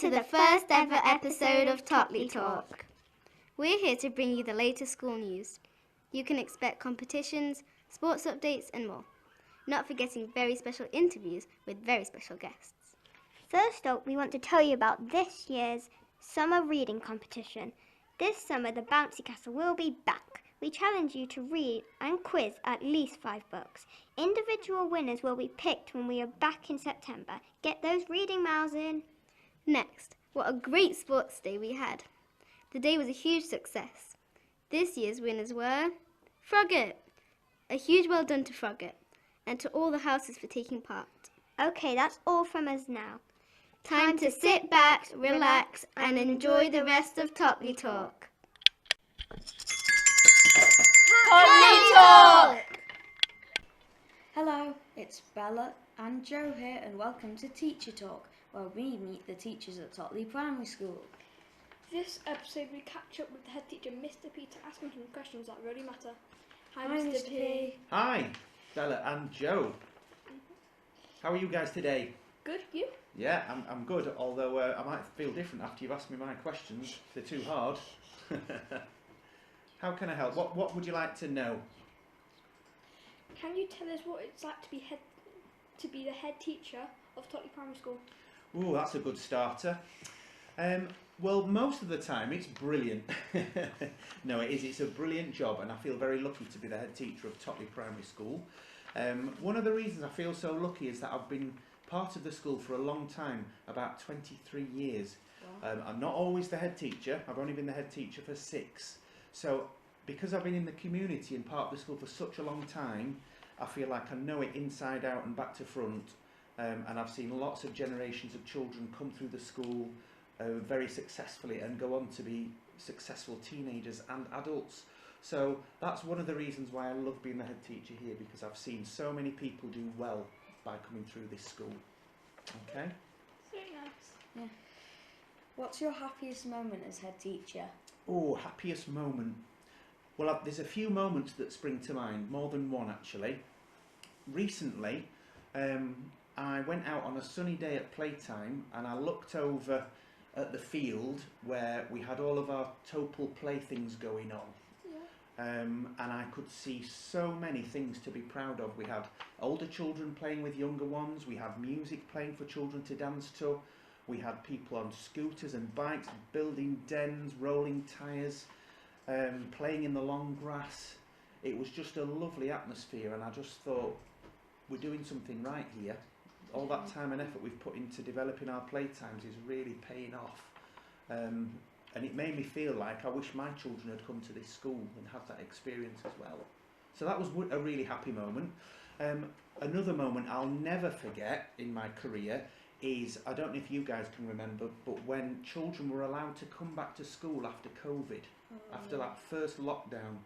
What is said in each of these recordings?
to the first ever episode of Totley Talk. We're here to bring you the latest school news. You can expect competitions, sports updates and more. Not forgetting very special interviews with very special guests. First up, we want to tell you about this year's summer reading competition. This summer, the Bouncy Castle will be back. We challenge you to read and quiz at least 5 books. Individual winners will be picked when we are back in September. Get those reading miles in. Next, what a great sports day we had. The day was a huge success. This year's winners were Frogget. A huge well done to Frogget and to all the houses for taking part. Okay, that's all from us now. Time to sit back, relax and enjoy the rest of Totley Talk. Totley Talk! Hello, it's Bella and Joe here and welcome to Teacher Talk, where we meet the teachers at Totley Primary School. This episode we catch up with the head teacher, Mr. P, to ask him some questions that really matter. Hi, Hi Mr. P. Hi, Bella and Joe. How are you guys today? Good, you? Yeah, I'm good, although I might feel different after you've asked me my questions. They're too hard. How can I help? What would you like to know? Can you tell us what it's like to be the head teacher of Totley Primary School? Ooh, that's a good starter. Well, most of the time it's brilliant. No, it is. It's a brilliant job and I feel very lucky to be the head teacher of Totley Primary School. One of the reasons I feel so lucky is that I've been part of the school for a long time, about 23 years. Wow. I'm not always the head teacher. I've only been the head teacher for 6. So because I've been in the community and part of the school for such a long time, I feel like I know it inside out and back to front. And I've seen lots of generations of children come through the school very successfully and go on to be successful teenagers and adults. So that's one of the reasons why I love being the head teacher here, because I've seen so many people do well by coming through this school. Okay? Very nice. Yeah. What's your happiest moment as head teacher? Oh, happiest moment. Well, there's a few moments that spring to mind, more than one actually. Recently, I went out on a sunny day at playtime and I looked over at the field where we had all of our Total playthings going on. And I could see so many things to be proud of. We had older children playing with younger ones, we had music playing for children to dance to, we had people on scooters and bikes building dens, rolling tyres, playing in the long grass. It was just a lovely atmosphere and I just thought, we're doing something right here. All that time and effort we've put into developing our playtimes is really paying off. And it made me feel like I wish my children had come to this school and had that experience as well. So that was a really happy moment. Another moment I'll never forget in my career is, I don't know if you guys can remember, but when children were allowed to come back to school after COVID, after that first lockdown,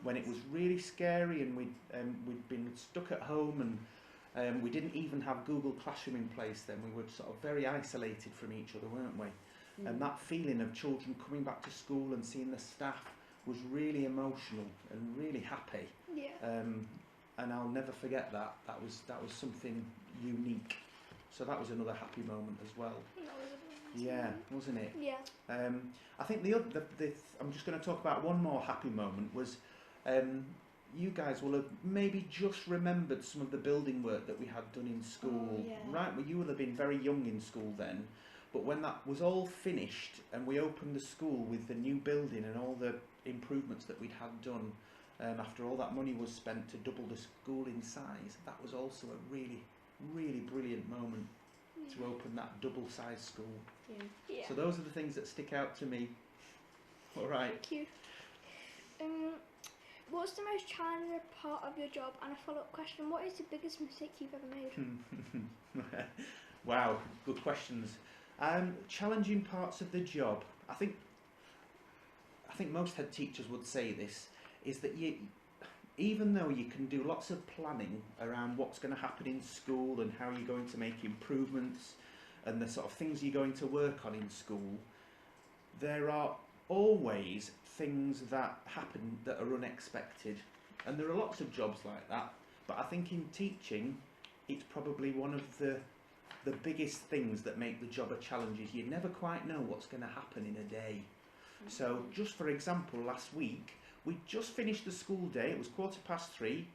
when it was really scary and we'd been stuck at home and we didn't even have Google Classroom in place then. We were sort of very isolated from each other, weren't we? And that feeling of children coming back to school and seeing the staff was really emotional and really happy. Yeah. And I'll never forget that. That was something unique. So that was another happy moment as well. Yeah, wasn't it? Yeah. I think I'm just going to talk about one more happy moment was, you guys will have maybe just remembered some of the building work that we had done in school, right? Well, you will have been very young in school then, but when that was all finished and we opened the school with the new building and all the improvements that we'd had done, after all that money was spent to double the school in size, that was also a really, really brilliant moment to open that double-sized school. Yeah. So those are the things that stick out to me. All right. Thank you. What's the most challenging part of your job? And a follow-up question, what is the biggest mistake you've ever made? Wow, good questions. Challenging parts of the job. I think most head teachers would say this, is that even though you can do lots of planning around what's going to happen in school and how you're going to make improvements and the sort of things you're going to work on in school, there are always things that happen that are unexpected, and there are lots of jobs like that, but I think in teaching it's probably one of the the biggest things that make the job a challenge is you never quite know what's going to happen in a day. So just for example, last week we just finished the school day. It was 3:15,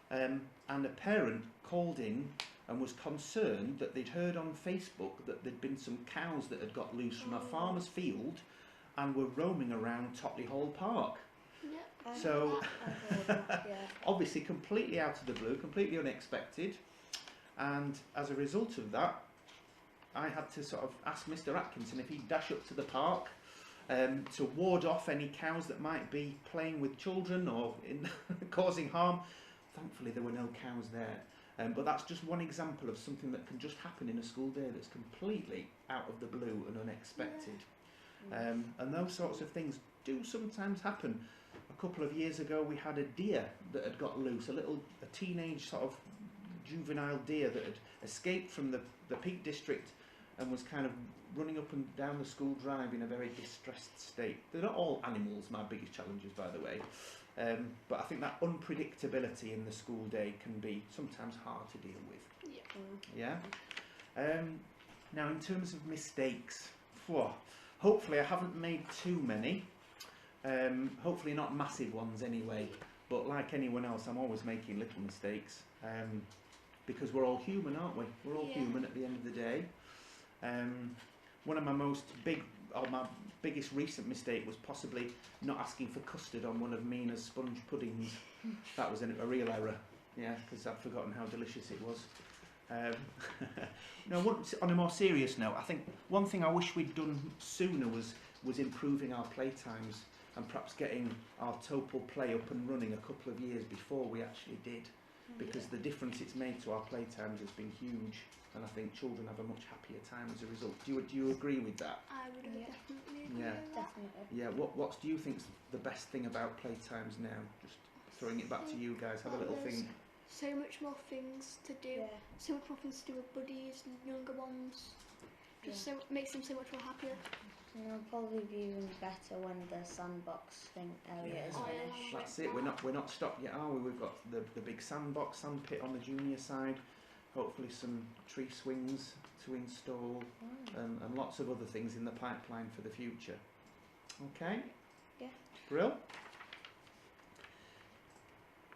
and a parent called in and was concerned that they'd heard on Facebook that there'd been some cows that had got loose from a farmer's field and were roaming around Totley Hall Park. Yeah. So Yeah. obviously completely out of the blue, completely unexpected, and as a result of that I had to sort of ask Mr. Atkinson if he'd dash up to the park to ward off any cows that might be playing with children or causing harm. Thankfully there were no cows there, but that's just one example of something that can just happen in a school day that's completely out of the blue and unexpected. And those sorts of things do sometimes happen. A couple of years ago we had a deer that had got loose, a teenage sort of juvenile deer that had escaped from the Peak District and was kind of running up and down the school drive in a very distressed state. They're not all animals my biggest challenges, by the way, but I think that unpredictability in the school day can be sometimes hard to deal with. Yeah. Yeah. Now in terms of mistakes, hopefully I haven't made too many. Hopefully not massive ones anyway, but like anyone else I'm always making little mistakes, because we're all human, aren't we? We're all human at the end of the day. One of my biggest recent mistake was possibly not asking for custard on one of Mina's sponge puddings. That was a real error, yeah, because I'd forgotten how delicious it was. No, on a more serious note, I think one thing I wish we'd done sooner was improving our playtimes and perhaps getting our Topol play up and running a couple of years before we actually did, because the difference it's made to our playtimes has been huge, and I think children have a much happier time as a result. Do you agree with that? I would definitely agree Yeah. with that. Definitely. Yeah. What do you think's the best thing about playtimes now? Just throwing it back to you guys. Have a little There's think. so much more things to do. Yeah. So much more things to do with buddies and younger ones. Just so makes them so much more happier. And it'll probably be even better when the sandbox area is Oh, yeah. finished. That's it. We're not stopped yet, are we? We've got the big sand pit on the junior side. Hopefully some tree swings to install, and lots of other things in the pipeline for the future. Okay? Yeah. Brill?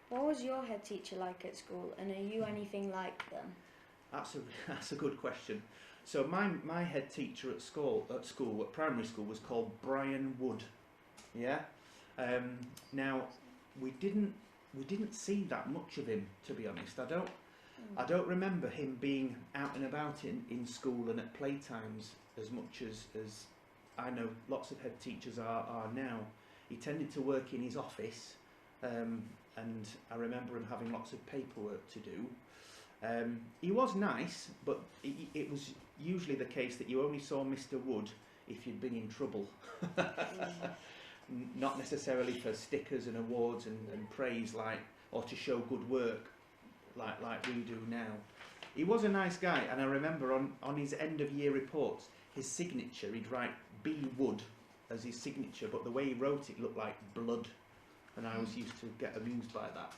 What was your head teacher like at school, and are you anything like them? That's a good question. So my head teacher at primary school was called Brian Wood. Yeah. Now we didn't see that much of him, to be honest. I don't remember him being out and about in school and at playtimes as much as I know lots of head teachers are now. He tended to work in his office, and I remember him having lots of paperwork to do. He was nice, but it was usually the case that you only saw Mr. Wood if you'd been in trouble. Not necessarily for stickers and awards and praise, or to show good work like we do now. He was a nice guy, and I remember on his end of year reports, his signature, he'd write B. Wood as his signature, but the way he wrote it looked like blood, and I was used to get amused by that,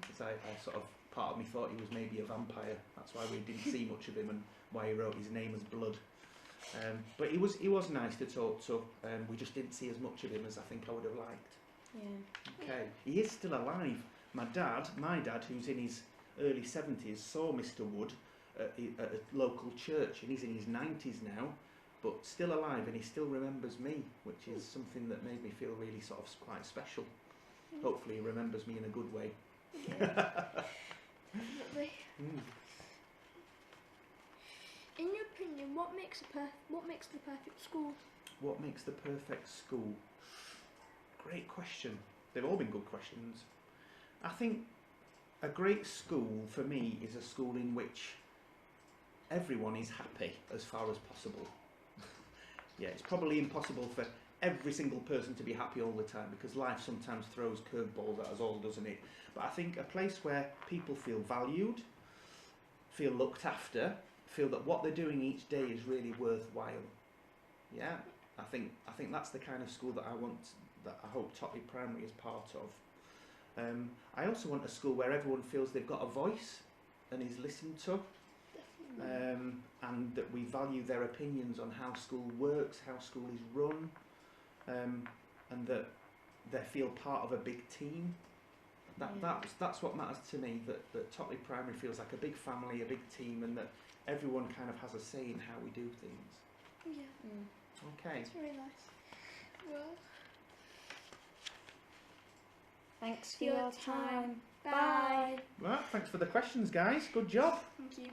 because I sort of, part of me thought he was maybe a vampire. That's why we didn't see much of him, and why he wrote his name as blood. But he was nice to talk to. We just didn't see as much of him as I think I would have liked. Yeah. Okay, he is still alive. My dad, who's in his early 70s, saw Mr. Wood at a local church, and he's in his 90s now, but still alive, and he still remembers me, which is something that made me feel really sort of quite special. Hopefully he remembers me in a good way. Definitely. In your opinion, what makes the perfect school? What makes the perfect school? Great question. They've all been good questions. I think a great school for me is a school in which everyone is happy as far as possible. Yeah, it's probably impossible for every single person to be happy all the time, because life sometimes throws curveballs at us all, doesn't it? But I think a place where people feel valued, feel looked after, feel that what they're doing each day is really worthwhile. Yeah, I think that's the kind of school that I want, that I hope Totley Primary is part of. I also want a school where everyone feels they've got a voice and is listened to. and that we value their opinions on how school works, how school is run, and that they feel part of a big team. That's what matters to me, that Totley Primary feels like a big family, a big team, and that everyone kind of has a say in how we do things. Yeah. Okay. It's really nice. Well, Thanks for your time. Bye. Well, thanks for the questions, guys. Good job. Thank you.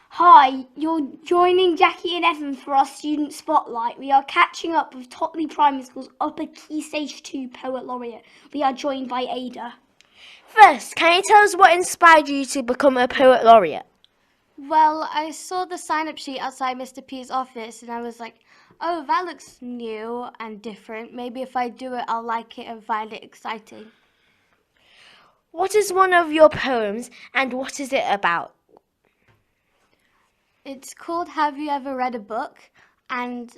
Hi, you're joining Jackie and Evan for our Student Spotlight. We are catching up with Totley Primary School's Upper Key Stage 2 Poet Laureate. We are joined by Ada. First, can you tell us what inspired you to become a Poet Laureate? Well, I saw the sign-up sheet outside Mr. P's office and I was like, oh, that looks new and different. Maybe if I do it, I'll like it and find it exciting. What is one of your poems and what is it about? It's called Have You Ever Read a Book? And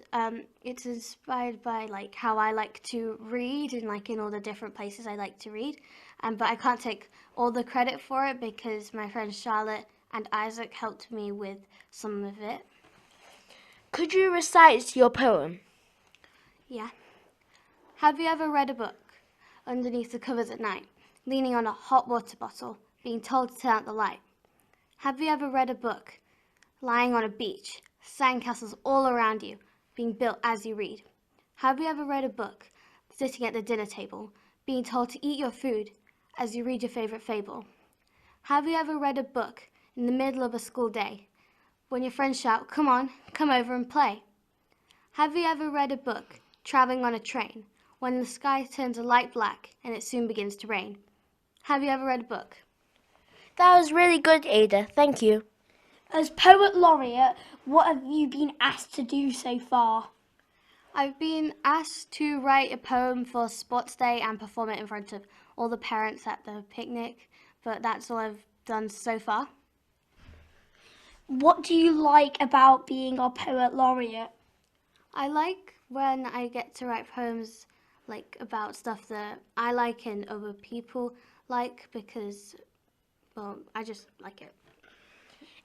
it's inspired by like how I like to read and like in all the different places I like to read. But I can't take all the credit for it because my friends Charlotte and Isaac helped me with some of it. Could you recite your poem? Yeah. Have you ever read a book underneath the covers at night, leaning on a hot water bottle, being told to turn out the light? Have you ever read a book lying on a beach, sandcastles all around you, being built as you read? Have you ever read a book sitting at the dinner table, being told to eat your food as you read your favourite fable? Have you ever read a book in the middle of a school day, when your friends shout, come on, come over and play? Have you ever read a book travelling on a train, when the sky turns a light black and it soon begins to rain? Have you ever read a book? That was really good, Ada. Thank you. As Poet Laureate, what have you been asked to do so far? I've been asked to write a poem for Sports Day and perform it in front of all the parents at the picnic, but that's all I've done so far. What do you like about being our Poet Laureate? I like when I get to write poems like about stuff that I like and other people like because, well, I just like it.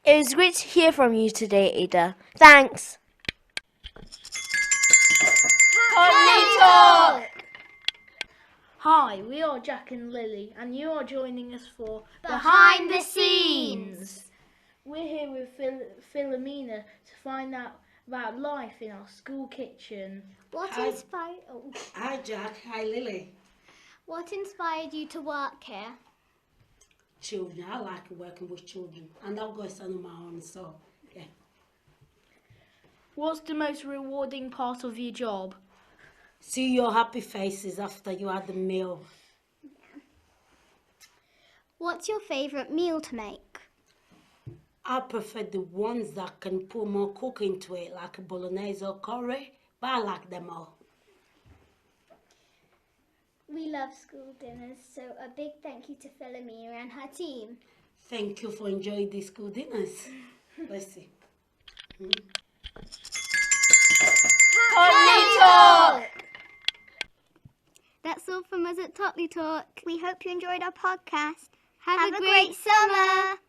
It was great to hear from you today, Ada. Thanks. Hi, we are Jack and Lily, and you are joining us for Behind the Scenes. We're here with Philomena to find out about life in our school kitchen. Hi, Jack. Hi, Lily. What inspired you to work here? Children. I like working with children, and I've got a son of my own, so yeah. What's the most rewarding part of your job? See your happy faces after you had the meal. What's your favourite meal to make? I prefer the ones that can put more cook into it, like a bolognese or curry, but I like them all. We love school dinners, so a big thank you to Philomena and her team. Thank you for enjoying these school dinners. Let's see. That's all from us at Totley Talk. We hope you enjoyed our podcast. Have a great summer.